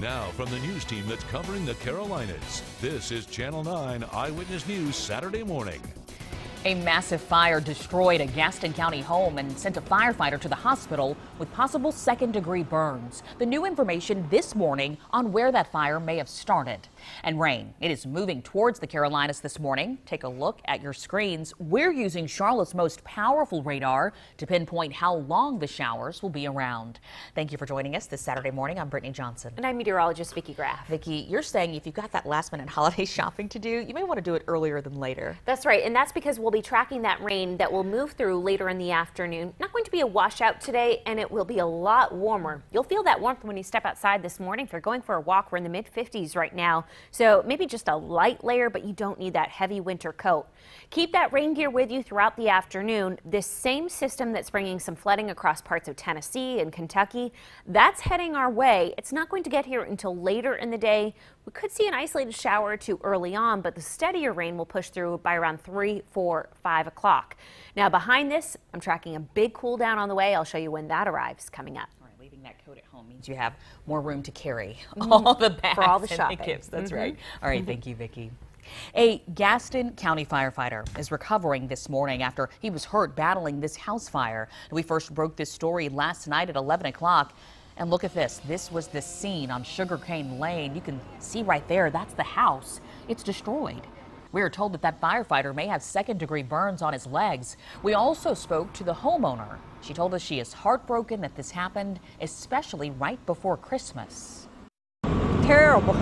Now, from the news team that's covering the Carolinas, this is Channel 9 Eyewitness News Saturday morning. A massive fire destroyed a Gaston County home and sent a firefighter to the hospital with possible second-degree burns. The new information this morning on where that fire may have started. And rain, it is moving towards the Carolinas this morning. Take a look at your screens. We're using Charlotte's most powerful radar to pinpoint how long the showers will be around. Thank you for joining us this Saturday morning. I'm Brittany Johnson. And I'm meteorologist Vicki Graff. Vicki, you're saying if you've got that last-minute holiday shopping to do, you may want to do it earlier than later. That's right, and that's because we'll be tracking that rain that will move through later in the afternoon. Not going to be a washout today, and it will be a lot warmer. You'll feel that warmth when you step outside this morning. If you're going for a walk, we're in the mid-50s right now, so maybe just a light layer, but you don't need that heavy winter coat. Keep that rain gear with you throughout the afternoon. This same system that's bringing some flooding across parts of Tennessee and Kentucky, that's heading our way. It's not going to get here until later in the day. We could see an isolated shower or two early on, but the steadier rain will push through by around 3, 4, 5 o'clock. Now behind this, I'm tracking a big cool down on the way. I'll show you when that arrives coming up. All right, leaving that coat at home means you have more room to carry all the bags for all the and shopping. The gifts. That's right. All right, thank you, Vicki. A Gaston County firefighter is recovering this morning after he was hurt battling this house fire. We first broke this story last night at 11 o'clock. And look at this. This was the scene on Sugarcane Lane. You can see right there, that's the house. It's destroyed. We are told that that firefighter may have second-degree burns on his legs. We also spoke to the homeowner. She told us she is heartbroken that this happened, especially right before Christmas. Terrible.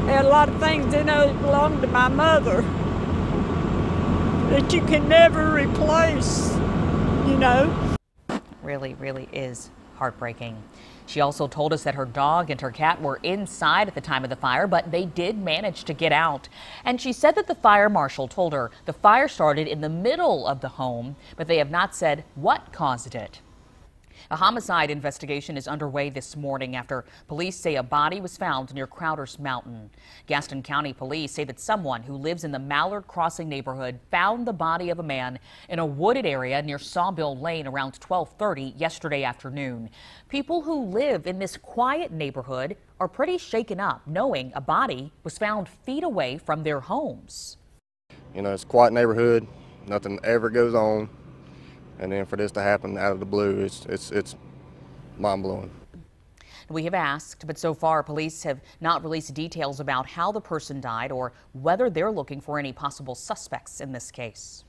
There are a lot of things in there that belong to my mother that you can never replace, you know. Really, really is heartbreaking. She also told us that her dog and her cat were inside at the time of the fire, but they did manage to get out. And she said that the fire marshal told her the fire started in the middle of the home, but they have not said what caused it. A homicide investigation is underway this morning after police say a body was found near Crowder's Mountain. Gaston County police say that someone who lives in the Mallard Crossing neighborhood found the body of a man in a wooded area near Sawbill Lane around 12:30 yesterday afternoon. People who live in this quiet neighborhood are pretty shaken up knowing a body was found feet away from their homes. You know, it's a quiet neighborhood, nothing ever goes on. And then for this to happen out of the blue, it's mind-blowing. We have asked, but so far police have not released details about how the person died or whether they're looking for any possible suspects in this case.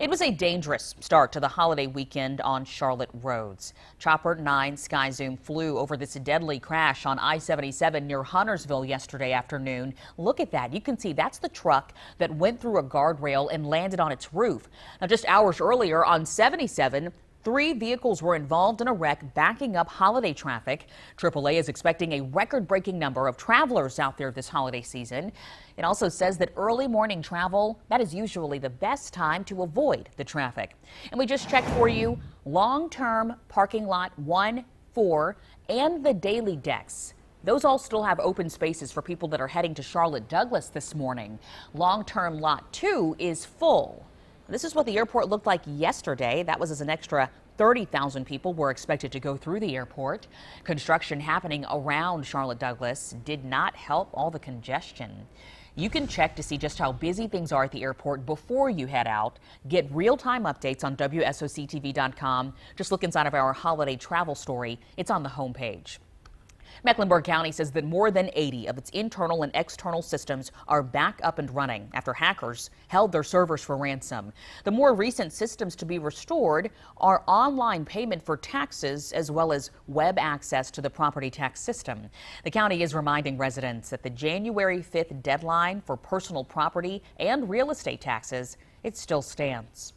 It was a dangerous start to the holiday weekend on Charlotte roads. Chopper 9 Sky Zoom flew over this deadly crash on I-77 near Huntersville yesterday afternoon. Look at that. You can see that's the truck that went through a guardrail and landed on its roof. Now, just hours earlier on 77, 3 vehicles were involved in a wreck backing up holiday traffic. AAA is expecting a record-breaking number of travelers out there this holiday season. It also says that early morning travel, that is usually the best time to avoid the traffic. And we just checked for you long-term parking lot 1, 4, and the daily decks. Those all still have open spaces for people that are heading to Charlotte Douglas this morning. Long-term lot 2 is full. This is what the airport looked like yesterday. That was as an extra 30,000 people were expected to go through the airport. Construction happening around Charlotte Douglas did not help all the congestion. You can check to see just how busy things are at the airport before you head out. Get real-time updates on WSOCTV.com. Just look inside of our holiday travel story. It's on the homepage. Mecklenburg County says that more than 80 of its internal and external systems are back up and running after hackers held their servers for ransom. The more recent systems to be restored are online payment for taxes as well as web access to the property tax system. The county is reminding residents that the January 5th deadline for personal property and real estate taxes, it still stands.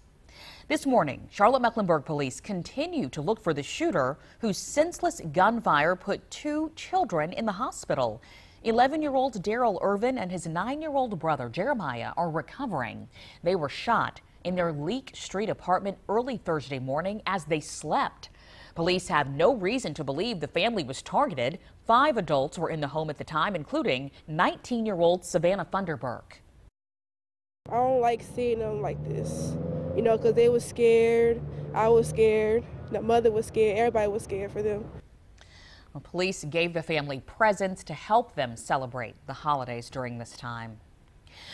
This morning, Charlotte-Mecklenburg police continue to look for the shooter whose senseless gunfire put 2 children in the hospital. 11-year-old Daryl Irvin and his 9-year-old brother Jeremiah are recovering. They were shot in their Leak Street apartment early Thursday morning as they slept. Police have no reason to believe the family was targeted. 5 adults were in the home at the time, including 19-year-old Savannah Thunderberg. I don't like seeing them like this, you know, because they were scared. I was scared. The mother was scared. Everybody was scared for them. Well, police gave the family presents to help them celebrate the holidays during this time.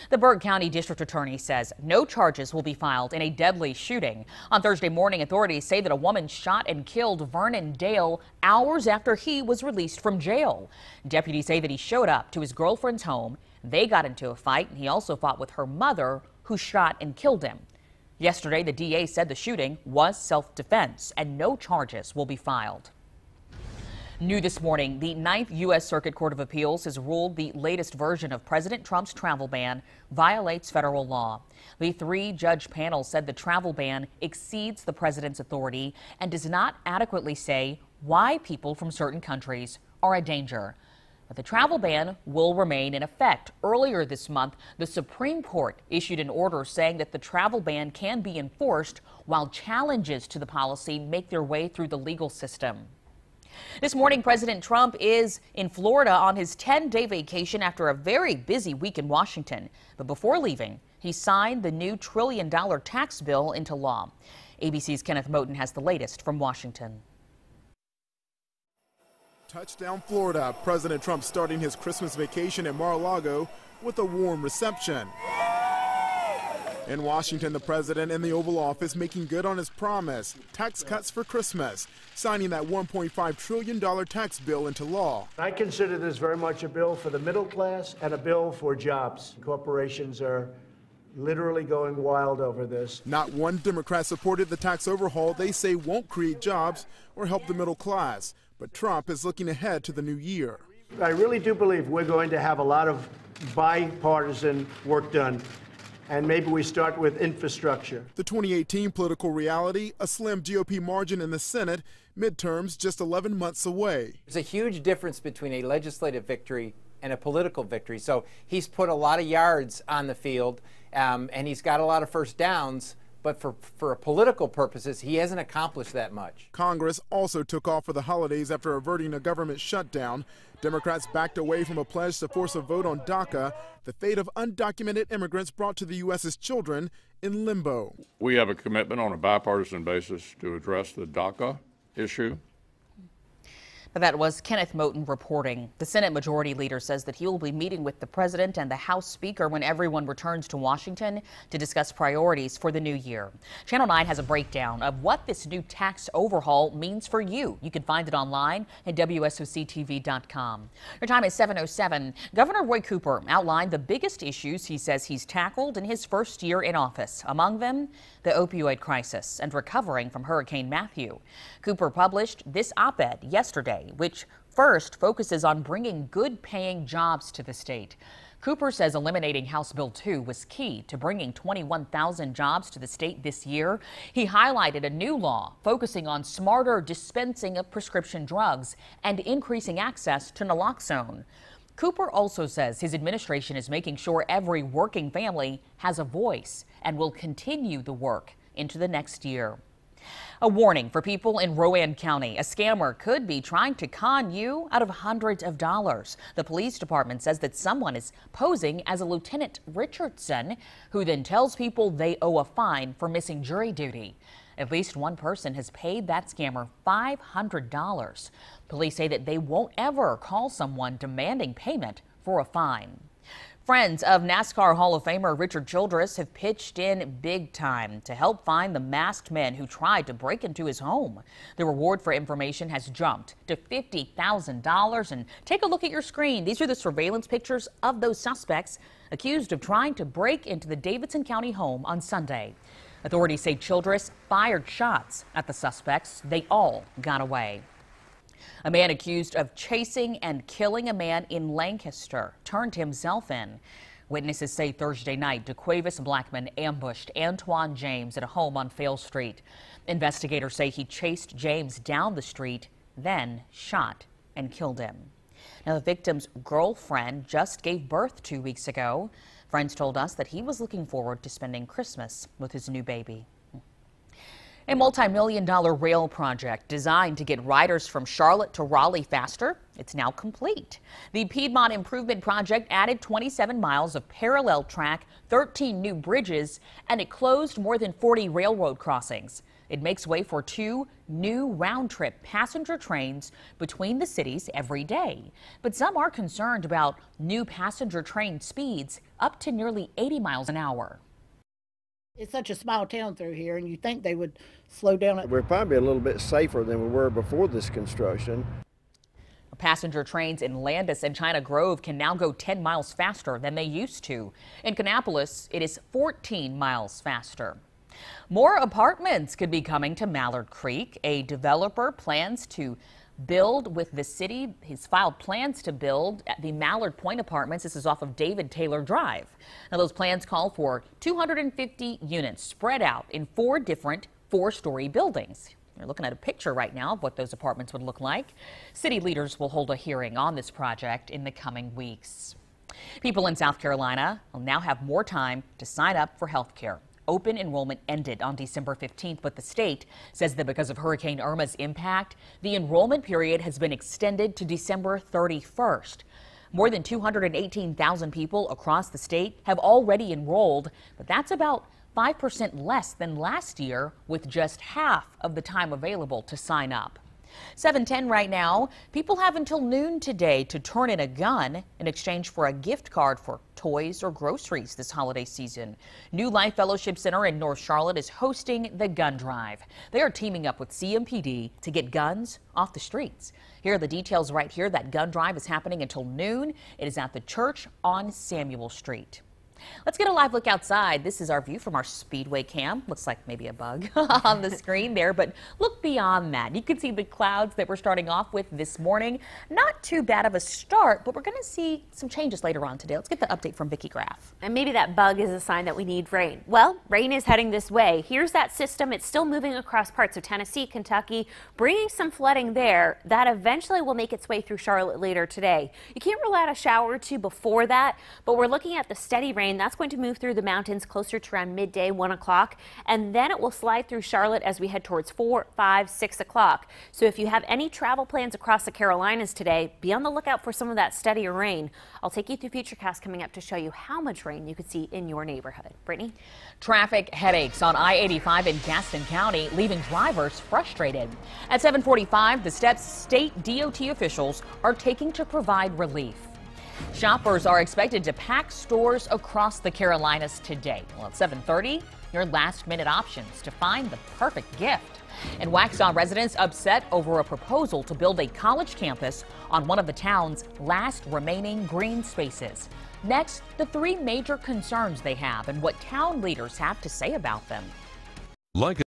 The Berg County District Attorney says no charges will be filed in a deadly shooting. On Thursday morning, authorities say that a woman shot and killed Vernon Dale hours after he was released from jail. Deputies say that he showed up to his girlfriend's home. They got into a fight, and he also fought with her mother, who shot and killed him. Yesterday, the DA said the shooting was self-defense and no charges will be filed. New this morning, the 9th U.S. Circuit Court of Appeals has ruled the latest version of President Trump's travel ban violates federal law. The 3-judge panel said the travel ban exceeds the president's authority and does not adequately say why people from certain countries are a danger. But the travel ban will remain in effect. Earlier this month, the Supreme Court issued an order saying that the travel ban can be enforced while challenges to the policy make their way through the legal system. This morning, President Trump is in Florida on his 10-day vacation after a very busy week in Washington. But before leaving, he signed the new $1 trillion tax bill into law. ABC's Kenneth Moten has the latest from Washington. Touchdown, Florida. President Trump starting his Christmas vacation at Mar-a-Lago with a warm reception. In Washington, the president in the Oval Office making good on his promise, tax cuts for Christmas, signing that $1.5 trillion tax bill into law. I consider this very much a bill for the middle class and a bill for jobs. Corporations are literally going wild over this. Not one Democrat supported the tax overhaul they say won't create jobs or help the middle class. But Trump is looking ahead to the new year. I really do believe we're going to have a lot of bipartisan work done. And maybe we start with infrastructure. The 2018 political reality, a slim GOP margin in the Senate, midterms just 11 months away. There's a huge difference between a legislative victory and a political victory. So he's put a lot of yards on the field, and he's got a lot of first downs. But for political purposes, he hasn't accomplished that much. Congress also took off for the holidays after averting a government shutdown. Democrats backed away from a pledge to force a vote on DACA, the fate of undocumented immigrants brought to the U.S. as children in limbo. We have a commitment on a bipartisan basis to address the DACA issue. That was Kenneth Moten reporting. The Senate Majority Leader says that he will be meeting with the President and the House Speaker when everyone returns to Washington to discuss priorities for the new year. Channel 9 has a breakdown of what this new tax overhaul means for you. You can find it online at WSOCTV.com. Your time is 7:07. Governor Roy Cooper outlined the biggest issues he says he's tackled in his first year in office. Among them, the opioid crisis and recovering from Hurricane Matthew. Cooper published this op-ed yesterday, which first focuses on bringing good-paying jobs to the state. Cooper says eliminating House Bill 2 was key to bringing 21,000 jobs to the state this year. He highlighted a new law focusing on smarter dispensing of prescription drugs and increasing access to naloxone. Cooper also says his administration is making sure every working family has a voice and will continue the work into the next year. A warning for people in Rowan County. A scammer could be trying to con you out of hundreds of dollars. The police department says that someone is posing as a Lieutenant Richardson, who then tells people they owe a fine for missing jury duty. At least one person has paid that scammer $500. Police say that they won't ever call someone demanding payment for a fine. Friends of NASCAR Hall of Famer Richard Childress have pitched in big time to help find the masked men who tried to break into his home. The reward for information has jumped to $50,000. And take a look at your screen. These are the surveillance pictures of those suspects accused of trying to break into the Davidson County home on Sunday. Authorities say Childress fired shots at the suspects. They all got away. A man accused of chasing and killing a man in Lancaster turned himself in. Witnesses say Thursday night, DeQuavis Blackman ambushed Antoine James at a home on Fale Street. Investigators say he chased James down the street, then shot and killed him. Now, the victim's girlfriend just gave birth 2 weeks ago. Friends told us that he was looking forward to spending Christmas with his new baby. A multi-million-dollar rail project designed to get riders from Charlotte to Raleigh faster. It's now complete. The Piedmont Improvement Project added 27 miles of parallel track, 13 new bridges, and it closed more than 40 railroad crossings. It makes way for 2 new round-trip passenger trains between the cities every day. But some are concerned about new passenger train speeds up to nearly 80 miles an hour. It's such a small town through here, and you think they would slow down. We're probably a little bit safer than we were before this construction. Passenger trains in Landis and China Grove can now go 10 miles faster than they used to. In Kannapolis, it is 14 miles faster. More apartments could be coming to Mallard Creek. A developer plans to build with the city. He's filed plans to build at the Mallard Point Apartments. This is off of David Taylor Drive. Now, those plans call for 250 units spread out in 4 different 4-story buildings. You're looking at a picture right now of what those apartments would look like. City leaders will hold a hearing on this project in the coming weeks. People in South Carolina will now have more time to sign up for health care. Open enrollment ended on December 15th, but the state says that because of Hurricane Irma's impact, the enrollment period has been extended to December 31st. More than 218,000 people across the state have already enrolled, but that's about 5% less than last year, with just half of the time available to sign up. 7:10 right now. People have until noon today to turn in a gun in exchange for a gift card for toys or groceries this holiday season. New Life Fellowship Center in North Charlotte is hosting the gun drive. They are teaming up with CMPD to get guns off the streets. Here are the details right here. That gun drive is happening until noon. It is at the church on Samuel Street. Let's get a live look outside. This is our view from our Speedway cam. Looks like maybe a bug on the screen there, but look beyond that. You can see the clouds that we're starting off with this morning. Not too bad of a start, but we're going to see some changes later on today. Let's get the update from Vicki Graff. And maybe that bug is a sign that we need rain. Well, rain is heading this way. Here's that system. It's still moving across parts of Tennessee, Kentucky, bringing some flooding there. That eventually will make its way through Charlotte later today. You can't rule out a shower or 2 before that, but we're looking at the steady rain. That's going to move through the mountains closer to around midday, 1 o'clock, and then it will slide through Charlotte as we head towards 4, 5, 6 o'clock. So if you have any travel plans across the Carolinas today, be on the lookout for some of that steadier rain. I'll take you through Futurecast coming up to show you how much rain you could see in your neighborhood. Brittany? Traffic headaches on I-85 in Gaston County, leaving drivers frustrated. At 7:45, the steps state DOT officials are taking to provide relief. Shoppers are expected to pack stores across the Carolinas today. Well, at 7:30, your last-minute options to find the perfect gift. And Waxhaw residents upset over a proposal to build a college campus on one of the town's last remaining green spaces. Next, the 3 major concerns they have and what town leaders have to say about them. Like